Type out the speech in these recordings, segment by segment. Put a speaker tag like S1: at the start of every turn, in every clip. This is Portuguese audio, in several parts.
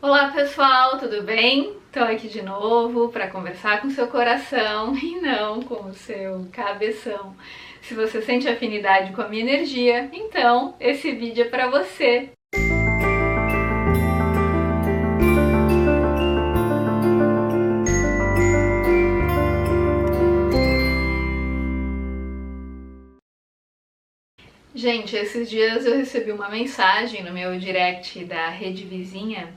S1: Olá pessoal, tudo bem? Tô aqui de novo para conversar com seu coração e não com o seu cabeção. Se você sente afinidade com a minha energia, então esse vídeo é para você. Gente, esses dias eu recebi uma mensagem no meu direct da rede vizinha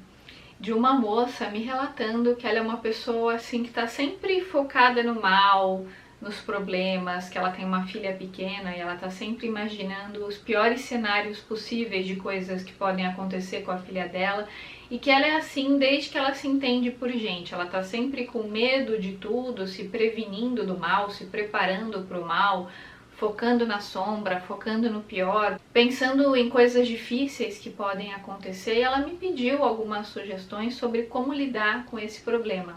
S1: de uma moça me relatando que ela é uma pessoa assim que está sempre focada no mal, nos problemas, que ela tem uma filha pequena e ela está sempre imaginando os piores cenários possíveis de coisas que podem acontecer com a filha dela e que ela é assim desde que ela se entende por gente. Ela está sempre com medo de tudo, se prevenindo do mal, se preparando para o mal, focando na sombra, focando no pior, pensando em coisas difíceis que podem acontecer, e ela me pediu algumas sugestões sobre como lidar com esse problema.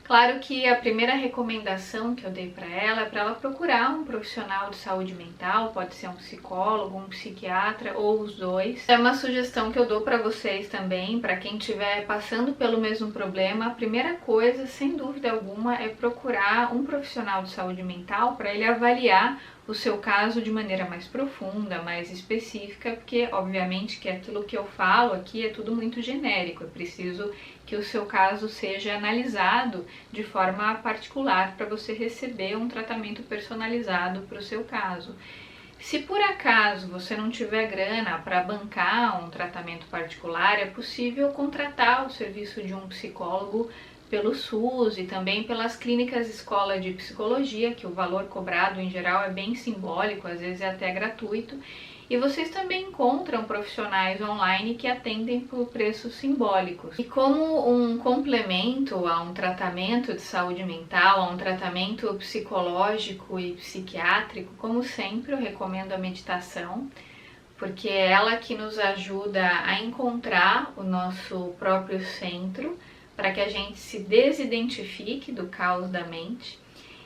S1: Claro que a primeira recomendação que eu dei para ela é para ela procurar um profissional de saúde mental, pode ser um psicólogo, um psiquiatra ou os dois. É uma sugestão que eu dou para vocês também, para quem estiver passando pelo mesmo problema. A primeira coisa, sem dúvida alguma, é procurar um profissional de saúde mental para ele avaliar o seu caso de maneira mais profunda, mais específica, porque obviamente que aquilo que eu falo aqui é tudo muito genérico, é preciso que o seu caso seja analisado de forma particular para você receber um tratamento personalizado para o seu caso. Se por acaso você não tiver grana para bancar um tratamento particular, é possível contratar o serviço de um psicólogo pelo SUS e também pelas clínicas escola de psicologia, que o valor cobrado em geral é bem simbólico, às vezes é até gratuito. E vocês também encontram profissionais online que atendem por preços simbólicos. E como um complemento a um tratamento de saúde mental, a um tratamento psicológico e psiquiátrico, como sempre, eu recomendo a meditação, porque é ela que nos ajuda a encontrar o nosso próprio centro, para que a gente se desidentifique do caos da mente.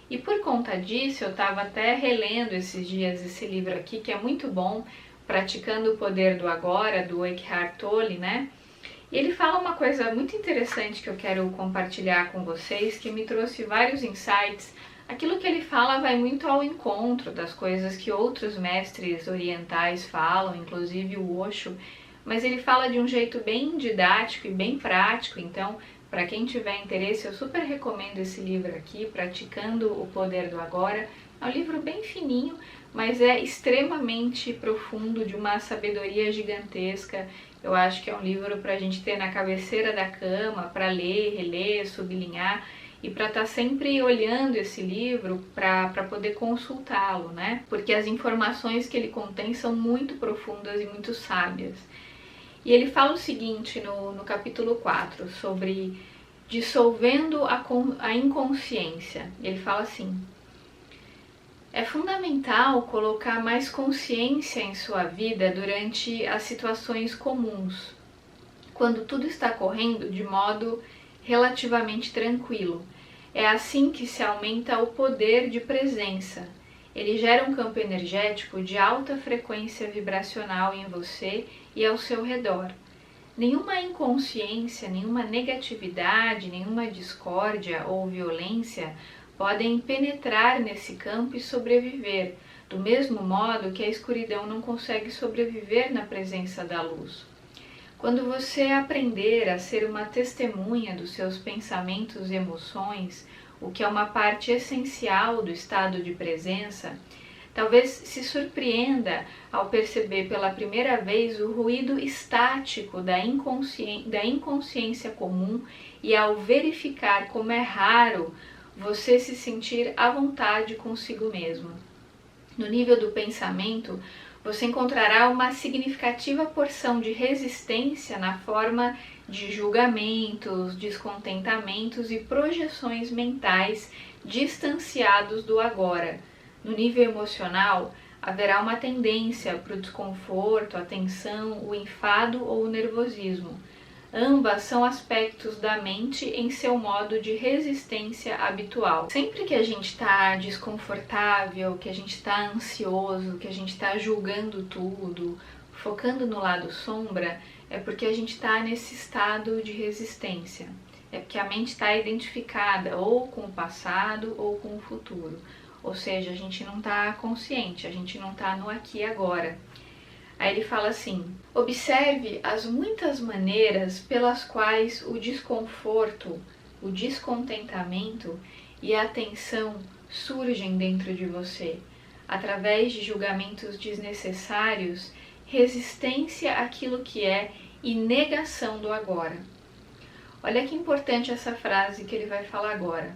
S1: E por conta disso, eu estava até relendo esses dias esse livro aqui, que é muito bom, Praticando o Poder do Agora, do Eckhart Tolle, né? E ele fala uma coisa muito interessante que eu quero compartilhar com vocês, que me trouxe vários insights. Aquilo que ele fala vai muito ao encontro das coisas que outros mestres orientais falam, inclusive o Osho, mas ele fala de um jeito bem didático e bem prático. Então, para quem tiver interesse, eu super recomendo esse livro aqui, Praticando o Poder do Agora. É um livro bem fininho, mas é extremamente profundo, de uma sabedoria gigantesca. Eu acho que é um livro para a gente ter na cabeceira da cama, para ler, reler, sublinhar e para estar sempre olhando esse livro para poder consultá-lo, né? Porque as informações que ele contém são muito profundas e muito sábias. E ele fala o seguinte no capítulo 4, sobre dissolvendo a inconsciência. Ele fala assim: é fundamental colocar mais consciência em sua vida durante as situações comuns, quando tudo está correndo de modo relativamente tranquilo. É assim que se aumenta o poder de presença. Ele gera um campo energético de alta frequência vibracional em você e ao seu redor. Nenhuma inconsciência, nenhuma negatividade, nenhuma discórdia ou violência podem penetrar nesse campo e sobreviver, do mesmo modo que a escuridão não consegue sobreviver na presença da luz. Quando você aprender a ser uma testemunha dos seus pensamentos e emoções, o que é uma parte essencial do estado de presença, talvez se surpreenda ao perceber pela primeira vez o ruído estático da inconsciência comum e ao verificar como é raro você se sentir à vontade consigo mesmo. No nível do pensamento, você encontrará uma significativa porção de resistência na forma de julgamentos, descontentamentos e projeções mentais distanciados do agora. No nível emocional, haverá uma tendência para o desconforto, a tensão, o enfado ou o nervosismo. Ambas são aspectos da mente em seu modo de resistência habitual. Sempre que a gente está desconfortável, que a gente está ansioso, que a gente está julgando tudo, focando no lado sombra, é porque a gente está nesse estado de resistência. É porque a mente está identificada ou com o passado ou com o futuro. Ou seja, a gente não está consciente, a gente não está no aqui e agora. Aí ele fala assim: observe as muitas maneiras pelas quais o desconforto, o descontentamento e a tensão surgem dentro de você, através de julgamentos desnecessários, resistência àquilo que é e negação do agora. Olha que importante essa frase que ele vai falar agora.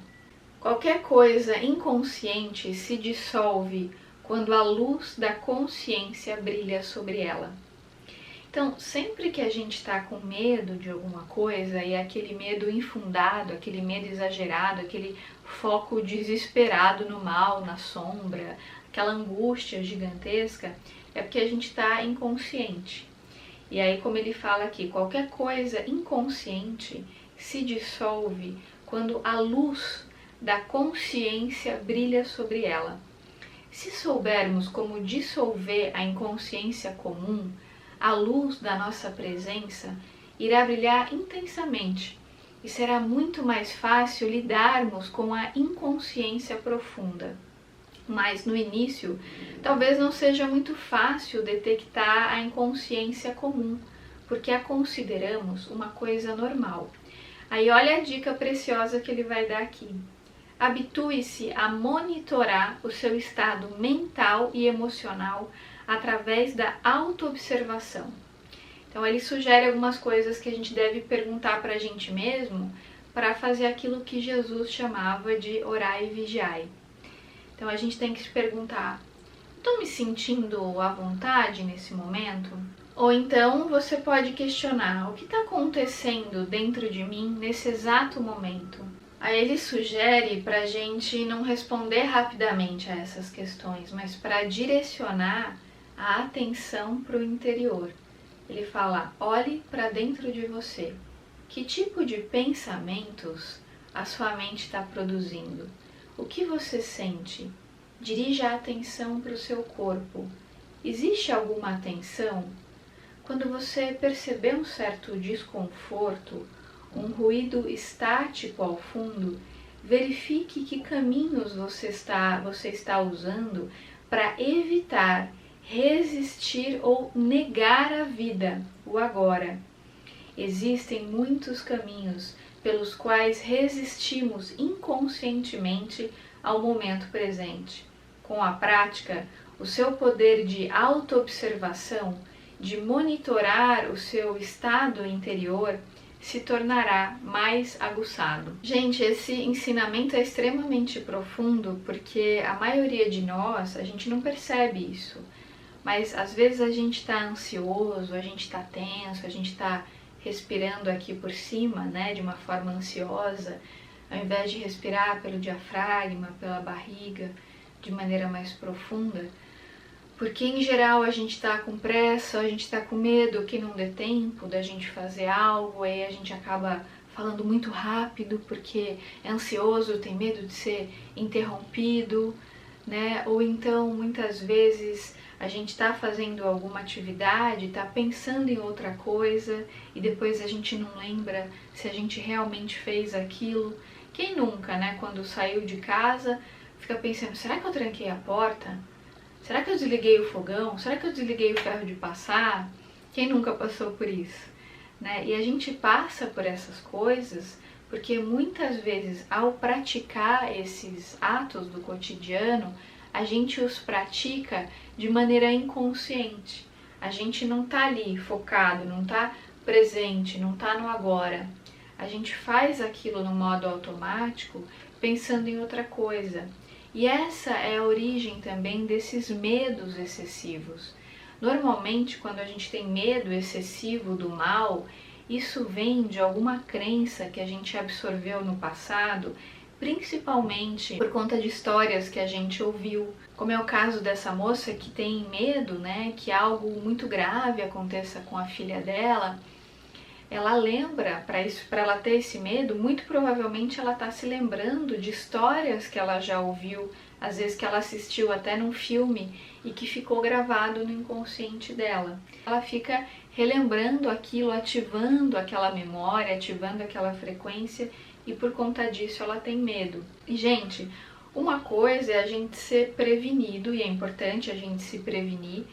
S1: Qualquer coisa inconsciente se dissolve quando a luz da consciência brilha sobre ela. Então, sempre que a gente está com medo de alguma coisa, e é aquele medo infundado, aquele medo exagerado, aquele foco desesperado no mal, na sombra, aquela angústia gigantesca, é porque a gente está inconsciente. E aí, como ele fala aqui, qualquer coisa inconsciente se dissolve quando a luz da consciência brilha sobre ela. Se soubermos como dissolver a inconsciência comum, a luz da nossa presença irá brilhar intensamente e será muito mais fácil lidarmos com a inconsciência profunda. Mas no início, talvez não seja muito fácil detectar a inconsciência comum, porque a consideramos uma coisa normal. Aí olha a dica preciosa que ele vai dar aqui. Habitue-se a monitorar o seu estado mental e emocional através da autoobservação. Então ele sugere algumas coisas que a gente deve perguntar para a gente mesmo para fazer aquilo que Jesus chamava de orai e vigiai. Então a gente tem que se perguntar: estou me sentindo à vontade nesse momento? Ou então você pode questionar: o que está acontecendo dentro de mim nesse exato momento? Aí ele sugere para a gente não responder rapidamente a essas questões, mas para direcionar a atenção para o interior. Ele fala: olhe para dentro de você. Que tipo de pensamentos a sua mente está produzindo? O que você sente? Dirija a atenção para o seu corpo. Existe alguma tensão? Quando você perceber um certo desconforto, um ruído estático ao fundo, verifique que caminhos você está usando para evitar, resistir ou negar a vida, o agora. Existem muitos caminhos pelos quais resistimos inconscientemente ao momento presente. Com a prática, o seu poder de autoobservação, de monitorar o seu estado interior, se tornará mais aguçado. Gente, esse ensinamento é extremamente profundo porque a maioria de nós, a gente não percebe isso. Mas às vezes a gente está ansioso, a gente está tenso, a gente está respirando aqui por cima, né, de uma forma ansiosa, ao invés de respirar pelo diafragma, pela barriga, de maneira mais profunda. Porque em geral a gente está com pressa, a gente está com medo que não dê tempo da gente fazer algo, aí a gente acaba falando muito rápido porque é ansioso, tem medo de ser interrompido, né? Ou então muitas vezes a gente está fazendo alguma atividade, está pensando em outra coisa e depois a gente não lembra se a gente realmente fez aquilo. Quem nunca, né? Quando saiu de casa, fica pensando: será que eu tranquei a porta? Será que eu desliguei o fogão? Será que eu desliguei o ferro de passar? Quem nunca passou por isso, né? E a gente passa por essas coisas porque muitas vezes, ao praticar esses atos do cotidiano, a gente os pratica de maneira inconsciente. A gente não está ali focado, não está presente, não está no agora. A gente faz aquilo no modo automático, pensando em outra coisa. E essa é a origem também desses medos excessivos. Normalmente, quando a gente tem medo excessivo do mal, isso vem de alguma crença que a gente absorveu no passado, principalmente por conta de histórias que a gente ouviu. Como é o caso dessa moça que tem medo, né, que algo muito grave aconteça com a filha dela. Ela lembra, para ela ter esse medo, muito provavelmente ela está se lembrando de histórias que ela já ouviu, às vezes que ela assistiu até num filme e que ficou gravado no inconsciente dela. Ela fica relembrando aquilo, ativando aquela memória, ativando aquela frequência, e por conta disso ela tem medo. E, gente, uma coisa é a gente ser prevenido, e é importante a gente se prevenir,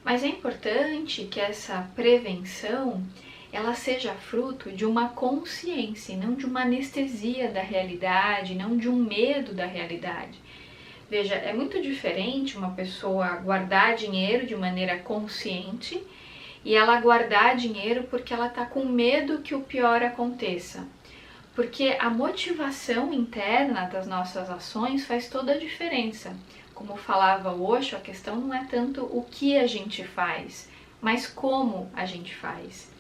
S1: mas é importante que essa prevenção ela seja fruto de uma consciência, não de uma anestesia da realidade, não de um medo da realidade. Veja, é muito diferente uma pessoa guardar dinheiro de maneira consciente e ela guardar dinheiro porque ela está com medo que o pior aconteça. Porque a motivação interna das nossas ações faz toda a diferença. Como falava o Osho, a questão não é tanto o que a gente faz, mas como a gente faz.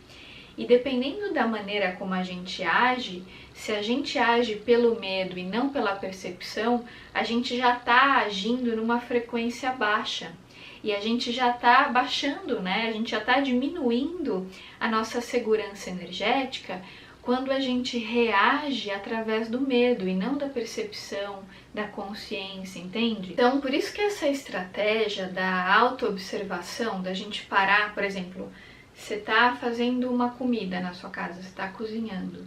S1: E dependendo da maneira como a gente age, se a gente age pelo medo e não pela percepção, a gente já está agindo numa frequência baixa. E a gente já está baixando, né? A gente já está diminuindo a nossa segurança energética quando a gente reage através do medo e não da percepção, da consciência, entende? Então, por isso que essa estratégia da autoobservação, da gente parar, por exemplo, você está fazendo uma comida na sua casa, você está cozinhando.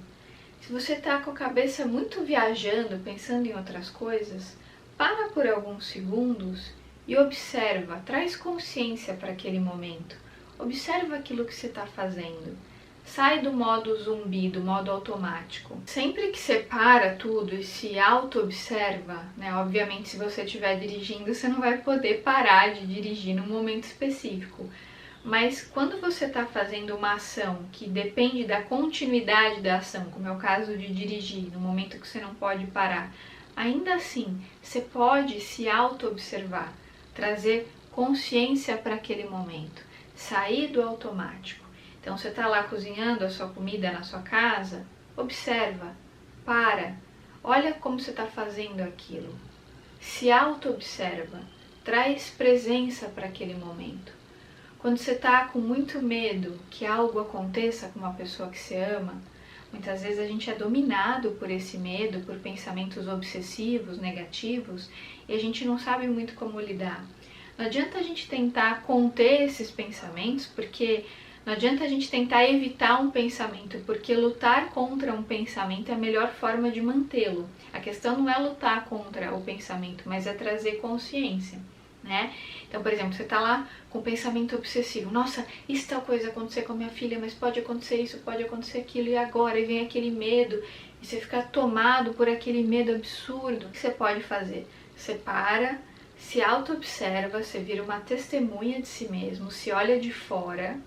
S1: Se você está com a cabeça muito viajando, pensando em outras coisas, para por alguns segundos e observa, traz consciência para aquele momento. Observa aquilo que você está fazendo. Sai do modo zumbi, do modo automático. Sempre que você para tudo e se auto-observa, né? Obviamente, se você estiver dirigindo, você não vai poder parar de dirigir num momento específico. Mas quando você está fazendo uma ação que depende da continuidade da ação, como é o caso de dirigir, no momento que você não pode parar, ainda assim, você pode se auto-observar, trazer consciência para aquele momento, sair do automático. Então, você está lá cozinhando a sua comida na sua casa, observa, para, olha como você está fazendo aquilo. Se auto-observa, traz presença para aquele momento. Quando você está com muito medo que algo aconteça com uma pessoa que você ama, muitas vezes a gente é dominado por esse medo, por pensamentos obsessivos, negativos, e a gente não sabe muito como lidar. Não adianta a gente tentar conter esses pensamentos, porque não adianta a gente tentar evitar um pensamento, porque lutar contra um pensamento é a melhor forma de mantê-lo. A questão não é lutar contra o pensamento, mas é trazer consciência, né? Então, por exemplo, você está lá com pensamento obsessivo. Nossa, e se tal coisa acontecer com a minha filha, mas pode acontecer isso, pode acontecer aquilo, e agora? E vem aquele medo, e você fica tomado por aquele medo absurdo. O que você pode fazer? Você para, se auto-observa, você vira uma testemunha de si mesmo, se olha de fora,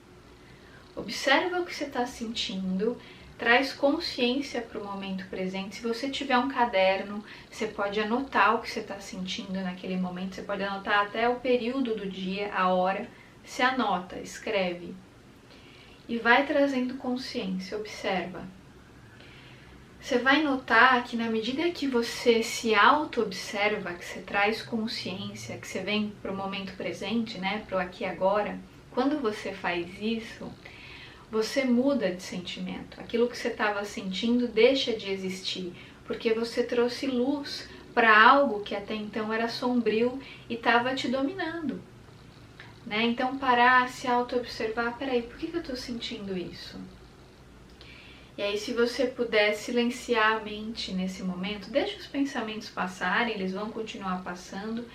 S1: observa o que você está sentindo, traz consciência para o momento presente. Se você tiver um caderno, você pode anotar o que você está sentindo naquele momento, você pode anotar até o período do dia, a hora, você anota, escreve. E vai trazendo consciência, observa. Você vai notar que na medida que você se auto-observa, que você traz consciência, que você vem para o momento presente, né, para o aqui e agora, quando você faz isso, você muda de sentimento. Aquilo que você estava sentindo deixa de existir, porque você trouxe luz para algo que até então era sombrio e estava te dominando, né? Então parar, se auto-observar, peraí, por que eu estou sentindo isso? E aí, se você puder silenciar a mente nesse momento, deixa os pensamentos passarem, eles vão continuar passando,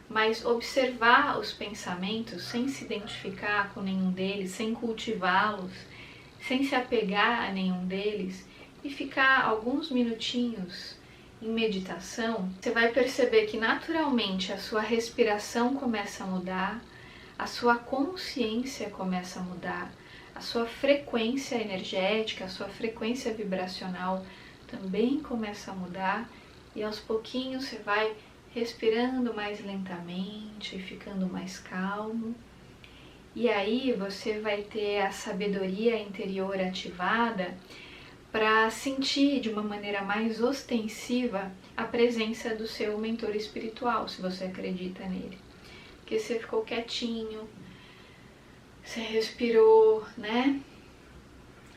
S1: mas observar os pensamentos sem se identificar com nenhum deles, sem cultivá-los, sem se apegar a nenhum deles e ficar alguns minutinhos em meditação, você vai perceber que naturalmente a sua respiração começa a mudar, a sua consciência começa a mudar, a sua frequência energética, a sua frequência vibracional também começa a mudar e aos pouquinhos você vai respirando mais lentamente, ficando mais calmo. E aí você vai ter a sabedoria interior ativada para sentir de uma maneira mais ostensiva a presença do seu mentor espiritual, se você acredita nele. Porque você ficou quietinho, você respirou, né?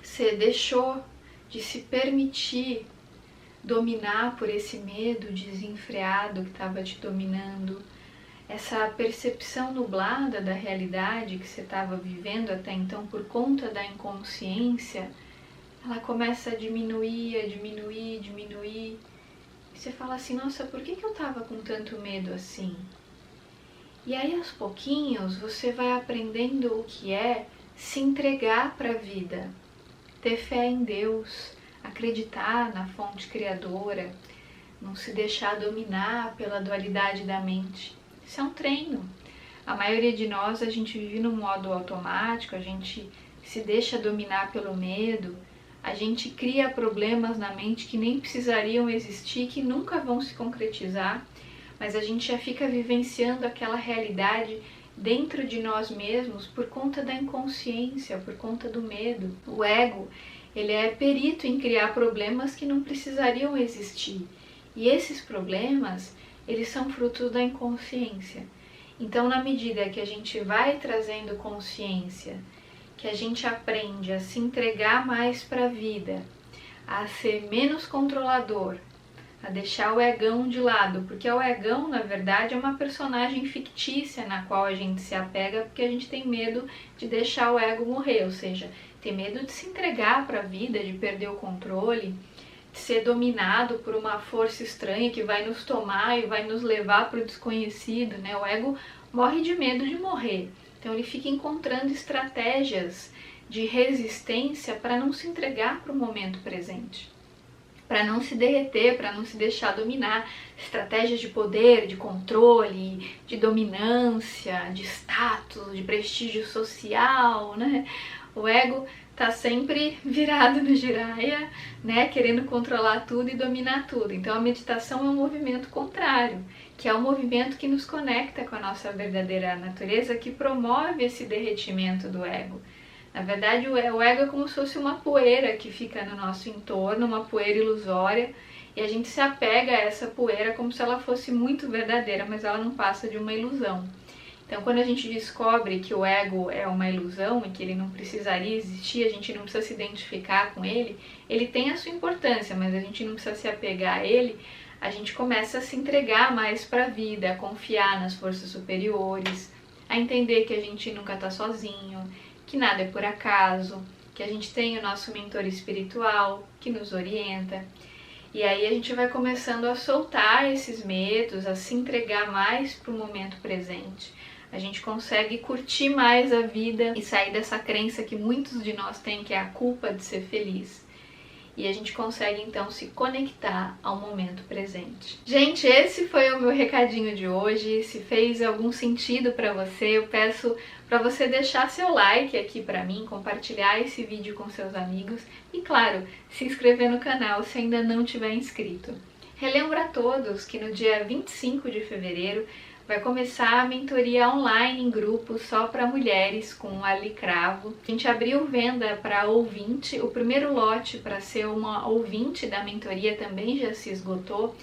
S1: Você deixou de se permitir dominar por esse medo desenfreado que estava te dominando. essa percepção nublada da realidade que você estava vivendo até então por conta da inconsciência, ela começa a diminuir, diminuir. E você fala assim, nossa, por que eu estava com tanto medo assim? E aí aos pouquinhos você vai aprendendo o que é se entregar para a vida, ter fé em Deus, acreditar na fonte criadora, não se deixar dominar pela dualidade da mente. Isso é um treino. A maioria de nós, a gente vive no modo automático, a gente se deixa dominar pelo medo, a gente cria problemas na mente que nem precisariam existir, que nunca vão se concretizar, mas a gente já fica vivenciando aquela realidade dentro de nós mesmos por conta da inconsciência, por conta do medo. O ego, ele é perito em criar problemas que não precisariam existir. E esses problemas, eles são frutos da inconsciência. Então, na medida que a gente vai trazendo consciência, que a gente aprende a se entregar mais para a vida, a ser menos controlador, a deixar o egão de lado, porque o egão, na verdade, é uma personagem fictícia na qual a gente se apega porque a gente tem medo de deixar o ego morrer, ou seja, tem medo de se entregar para a vida, de perder o controle, de ser dominado por uma força estranha que vai nos tomar e vai nos levar para o desconhecido, né? O ego morre de medo de morrer, então ele fica encontrando estratégias de resistência para não se entregar para o momento presente, para não se derreter, para não se deixar dominar. Estratégias de poder, de controle, de dominância, de status, de prestígio social, né? O ego tá sempre virado no giraia, né? Querendo controlar tudo e dominar tudo. Então a meditação é um movimento contrário, que é um movimento que nos conecta com a nossa verdadeira natureza, que promove esse derretimento do ego. Na verdade, o ego é como se fosse uma poeira que fica no nosso entorno, uma poeira ilusória, e a gente se apega a essa poeira como se ela fosse muito verdadeira, mas ela não passa de uma ilusão. Então, quando a gente descobre que o ego é uma ilusão e que ele não precisaria existir, a gente não precisa se identificar com ele, ele tem a sua importância, mas a gente não precisa se apegar a ele, a gente começa a se entregar mais para a vida, a confiar nas forças superiores, a entender que a gente nunca está sozinho, que nada é por acaso, que a gente tem o nosso mentor espiritual que nos orienta. E aí a gente vai começando a soltar esses medos, a se entregar mais para o momento presente. A gente consegue curtir mais a vida e sair dessa crença que muitos de nós têm, que é a culpa de ser feliz. E a gente consegue então se conectar ao momento presente. Gente, esse foi o meu recadinho de hoje. Se fez algum sentido para você, eu peço para você deixar seu like aqui para mim, compartilhar esse vídeo com seus amigos e, claro, se inscrever no canal se ainda não tiver inscrito. Relembro a todos que no dia 25 de fevereiro vai começar a mentoria online em grupo só para mulheres com Ali Cravo. A gente abriu venda para ouvinte, o primeiro lote para ser uma ouvinte da mentoria também já se esgotou,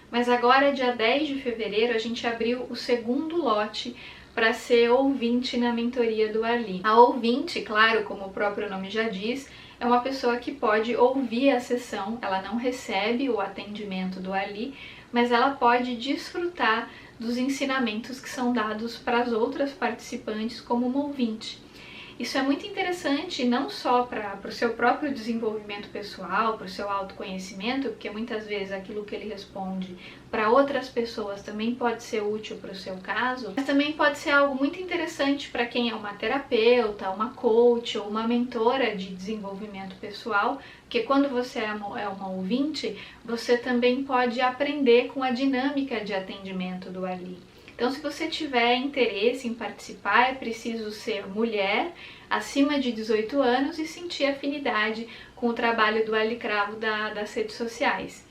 S1: mas agora, dia 10 de fevereiro, a gente abriu o segundo lote para ser ouvinte na mentoria do Ali. A ouvinte, claro, como o próprio nome já diz, é uma pessoa que pode ouvir a sessão, ela não recebe o atendimento do Ali, mas ela pode desfrutar dos ensinamentos que são dados para as outras participantes como uma ouvinte. Isso é muito interessante não só para o seu próprio desenvolvimento pessoal, para o seu autoconhecimento, porque muitas vezes aquilo que ele responde para outras pessoas também pode ser útil para o seu caso, mas também pode ser algo muito interessante para quem é uma terapeuta, uma coach ou uma mentora de desenvolvimento pessoal, porque quando você é uma ouvinte, você também pode aprender com a dinâmica de atendimento do Ali. Então, se você tiver interesse em participar, é preciso ser mulher, acima de 18 anos e sentir afinidade com o trabalho do Ali Cravo das redes sociais.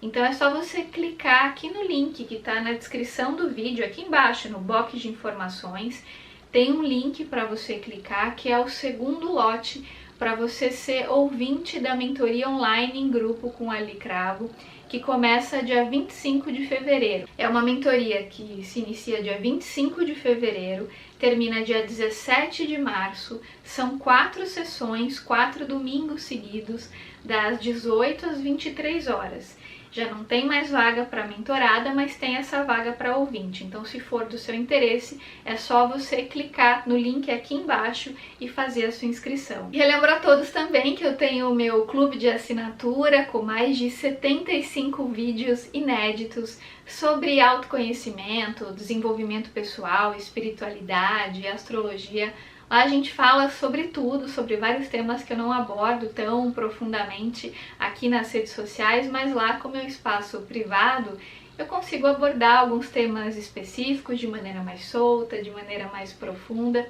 S1: Então, é só você clicar aqui no link que está na descrição do vídeo, aqui embaixo, no box de informações, tem um link para você clicar, que é o segundo lote para você ser ouvinte da mentoria online em grupo com Ali Cravo, que começa dia 25 de fevereiro. É uma mentoria que se inicia dia 25 de fevereiro, termina dia 17 de março, são 4 sessões, 4 domingos seguidos, das 18 às 23 horas. Já não tem mais vaga para mentorada, mas tem essa vaga para ouvinte. Então, se for do seu interesse, é só você clicar no link aqui embaixo e fazer a sua inscrição. E relembro a todos também que eu tenho o meu clube de assinatura com mais de 75 vídeos inéditos sobre autoconhecimento, desenvolvimento pessoal, espiritualidade, astrologia. Lá a gente fala sobre tudo, sobre vários temas que eu não abordo tão profundamente aqui nas redes sociais, mas lá, como é um espaço privado, eu consigo abordar alguns temas específicos de maneira mais solta, de maneira mais profunda.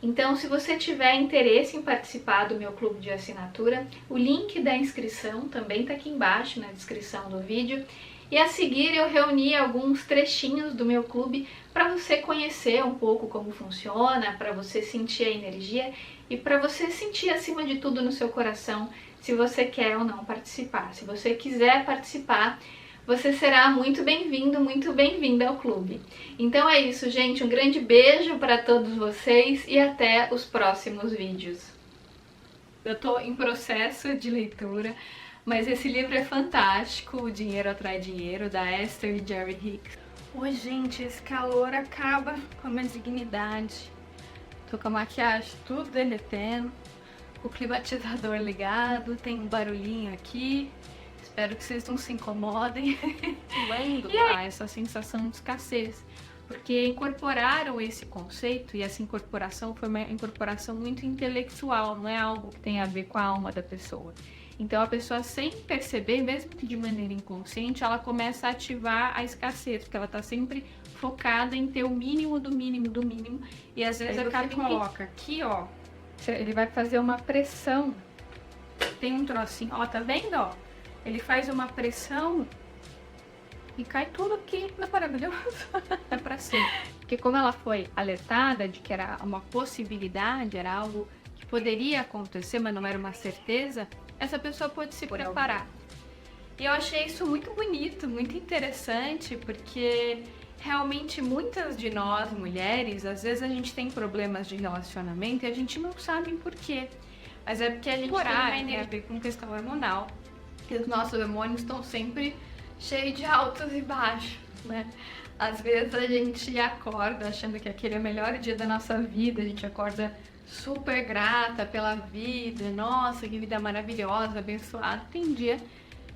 S1: Então, se você tiver interesse em participar do meu clube de assinatura, o link da inscrição também está aqui embaixo na descrição do vídeo. E a seguir eu reuni alguns trechinhos do meu clube para você conhecer um pouco como funciona, para você sentir a energia e para você sentir acima de tudo no seu coração se você quer ou não participar. Se você quiser participar, você será muito bem-vindo, muito bem-vinda ao clube. Então é isso, gente. Um grande beijo para todos vocês e até os próximos vídeos. Eu estou em processo de leitura, mas esse livro é fantástico, O Dinheiro Atrai Dinheiro, da Esther e Jerry Hicks. Oi, gente, esse calor acaba com a minha dignidade. Tô com a maquiagem tudo derretendo, o climatizador ligado, tem um barulhinho aqui. Espero que vocês não se incomodem. Lendo essa sensação de escassez, porque incorporaram esse conceito, e essa incorporação foi uma incorporação muito intelectual, não é algo que tem a ver com a alma da pessoa. Então a pessoa, sem perceber, mesmo que de maneira inconsciente, ela começa a ativar a escassez, porque ela está sempre focada em ter o mínimo do mínimo do mínimo, e às vezes acaba que coloca aqui, ó, ele vai fazer uma pressão, tem um trocinho, ó, tá vendo, ó? Ele faz uma pressão e cai tudo aqui, não é maravilhoso? É pra ser. Porque como ela foi alertada de que era uma possibilidade, era algo que poderia acontecer, mas não era uma certeza, essa pessoa pode se preparar. E eu achei isso muito bonito, muito interessante, porque realmente muitas de nós, mulheres, às vezes a gente tem problemas de relacionamento e a gente não sabe por quê. Mas é porque a gente tem uma energia com questão hormonal. E os nossos hormônios estão sempre cheios de altos e baixos, né? Às vezes a gente acorda achando que aquele é o melhor dia da nossa vida, a gente acorda super grata pela vida, nossa, que vida maravilhosa, abençoada. Tem dia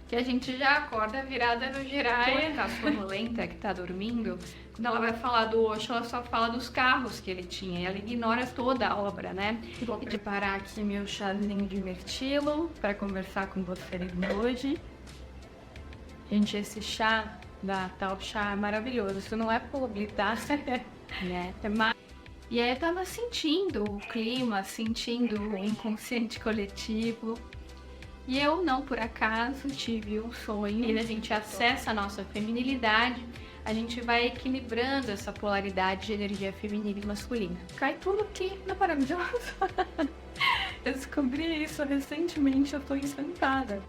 S1: que a gente já acorda virada no giraia, tá sonolenta, que tá dormindo. Quando ela vai falar do Osho, ela só fala dos carros que ele tinha, e ela ignora toda a obra, né? Vou preparar aqui meu chazinho de mirtilo para conversar com vocês hoje. Gente, esse chá da Tal Chá é maravilhoso, isso não é publi, tá? Né? E aí eu tava sentindo o clima, sentindo o inconsciente coletivo. E eu, não por acaso, tive um sonho. E a gente acessa a nossa feminilidade, a gente vai equilibrando essa polaridade de energia feminina e masculina. Cai tudo aqui, não é maravilhoso? Eu descobri isso recentemente, eu tô encantada.